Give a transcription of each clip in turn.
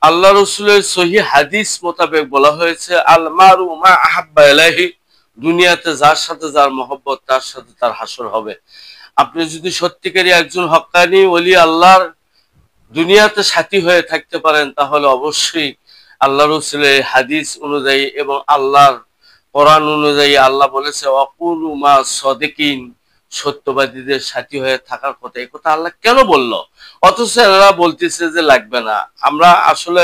আল্লাহ রসুলের সহিহ হাদিস মোতাবেক বলা হয়েছে, আল মারু মা আহাব্বা ইলাইহি, দুনিয়াতে যার সাথে যার মহব্বত তার সাথে তার হাসর হবে। আপনি যদি সত্যিকারই একজন হক্কানি ওলি আল্লাহর দুনিয়াতে সাথী হয়ে থাকতে পারেন, তাহলে অবশ্যই আল্লাহ রসুলের হাদিস অনুযায়ী এবং আল্লাহর কোরআন অনুযায়ী আল্লাহ বলেছে ওয়াকুনু মা সাদিকিন, সত্যবাদীদের সাথী হয়ে থাকার কথা। এই কথা আল্লাহ কেন বলল? অথচ এরা বলতেছে যে লাগবে না। আমরা আসলে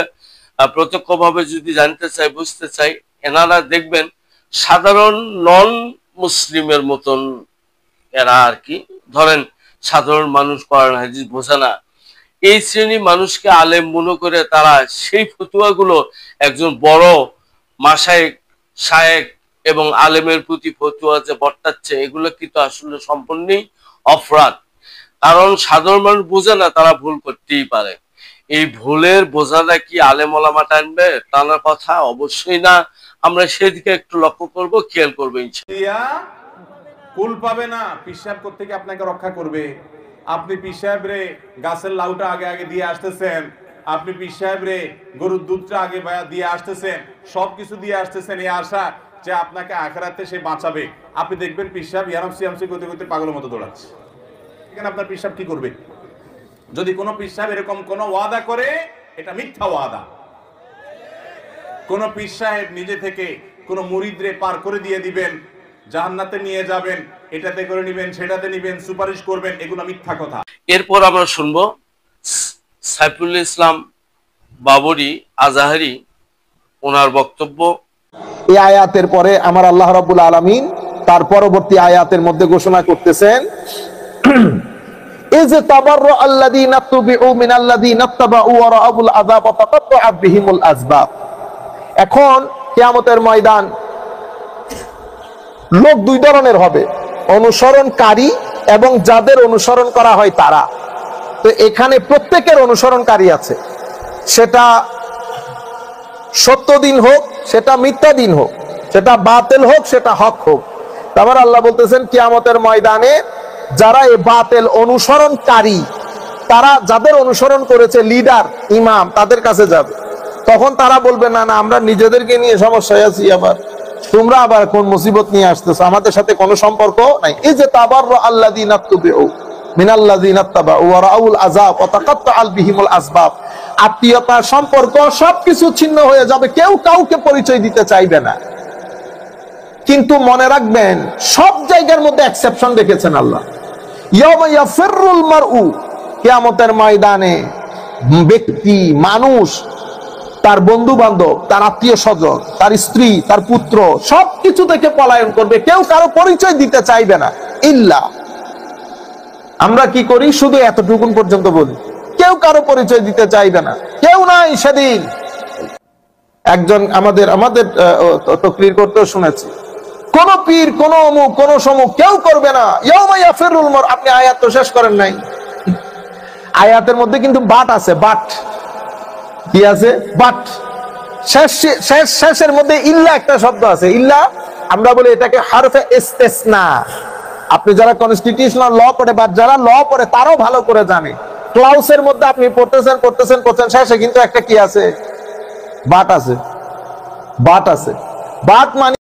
প্রত্যক্ষভাবে যদি জানতে চাই, বুঝতে চাই, এনারা দেখবেন সাধারণ নন মুসলিমের মতন এরা আর কি। ধরেন সাধারণ মানুষ কোরআন হাদিস বোঝে না, এই শ্রেণী মানুষকে আলেম মনে করে তারা সেই ফতুয়াগুলো একজন বড় মাশায়েখ শায়েখ এবং আলেমের প্রতি ফতুয়া যে বর্তাচ্ছে, এগুলো কিন্তু আসলে সম্পূর্ণই অপরাধ। কারণ সাধারণ মানুষ বোঝে না, তারা ভুল করতেই পারে। এই ভুলের বোঝাটা কি আলেম ওলামা টানবে? টানার কথা অবশ্যই না। আমরা সেদিকে একটু লক্ষ্য করব, খেয়াল করবো ইনশাআল্লাহ। কুল পাবে না, পিসাব কোত্থেকে আপনাকে রক্ষা করবে? আপনি পিসাবরে গাছের লাউটা আগে আগে দিয়ে আসতেছেন, আপনি পিসাবরে গরুর দুধটা আগে দিয়ে আসতেছেন, সবকিছু দিয়ে আসতেছেন এই আশা যে আপনাকে আখিরাতে সে বাঁচাবে। আপনি দেখবেন পিসাব ইয়ারাম সিয়ামসি করতে করতে পাগলের মতো দৌড়াচ্ছে। এখানে আপনার পিসাব কি করবে? যদি কোনো পিসাব এরকম কোন ওয়াদা করে, এটা মিথ্যা ওয়াদা। কোন পীর সাহেব নিজে থেকে কোন মুরিদরে পার করে দিয়ে দিবেন, জান্নাতে নিয়ে যাবেন, এটাতে করে নিবেন, সেটাতে নিবেন, সুপারিশ করবেন, এগুলো মিথ্যা কথা। এরপর আমরা শুনবো সাইফুল ইসলাম বাবরি আজাহারি, ওনার বক্তব্য। এই আয়াতের পরে আমার আল্লাহ রাব্বুল আলামিন তার পরবর্তী আয়াতের মধ্যে ঘোষণা করতেছেন, ইজ তাবাররা আল্লাযীনা তুবিউ মিনাল্লাযীনা তাবাউ ওয়া রাআবুল আযাব ওয়া তাকাত্তাআত বিহিমুল আসবাব। এখন কিয়ামতের ময়দান লোক দুই ধরনের হবে, অনুসরণকারী এবং যাদের অনুসরণ করা হয় তারা। তো এখানে প্রত্যেকের অনুসরণকারী আছে, সেটা সত্য দিন হোক, সেটা মিথ্যা দিন হোক, সেটা বাতিল হোক, সেটা হক হোক। তারপর আল্লাহ বলতেছেন কিয়ামতের ময়দানে যারা এই বাতিল অনুসরণকারী, তারা যাদের অনুসরণ করেছে লিডার ইমাম, তাদের কাছে যাবে। তখন তারা বলবে না না, আমরা নিজেদেরকে নিয়ে সমস্যায় আছি, আবার তোমরা আবার কোন মুসিবত নিয়ে আসতেছো, আমাদের সাথে কোনো সম্পর্ক নাই। এই যে তাবাররা আল্লাযীনা তুবিউ মিনাল্লাযীনা তাবাউ ওয়া রাআউল আযাব ওয়া তাকাত্তাআত বিহিমুল আসবাব, আত্মীয়তা সম্পর্ক সবকিছু ছিন্ন হয়ে যাবে, কেউ কাউকে পরিচয় দিতে চাইবে না। কিন্তু মনে রাখবেন সব জায়গার মধ্যে এক্সেপশন রেখেছেন আল্লাহ। ইয়াওমা ইয়াফিরুল মারউ, কিয়ামতের ময়দানে ব্যক্তি মানুষ তার বন্ধু বান্ধব, তার আত্মীয় স্বজন, তার স্ত্রী, তার পুত্র সবকিছু থেকে পলায়ন করবে, কেউ কারো পরিচয় দিতে চাইবে না। ইল্লা, আমরা কি করি? শুধু এতটুকুন পর্যন্ত বলি, কেউ কারো পরিচয় দিতে চাইবে না, কেউ নাই সেদিন। একজন আমাদের তকরির করতেও শুনেছি, কোন পীর, কোন অমুক, কোন সমুক কেউ করবে না। ইয়াউমা ইয়াফিরুল মার, আপনি আয়াত তো শেষ করেন নাই। আয়াতের মধ্যে কিন্তু বাট আছে, বাট কি আছে? বাট। শেষের মধ্যে ইল্লা একটা শব্দ আছে, ইল্লা আমরা বলি এটাকে হারফে ইস্তেসনা। আপনি যারা কনস্টিটিউশনাল ল পড়ে বা যারা ল পড়ে তারাও ভালো করে জানে, ক্লাউসের মধ্যে আপনি পড়তেছেন, শেষে কিন্তু একটা কি আছে? বাট আছে, বাট আছে। বাট মানে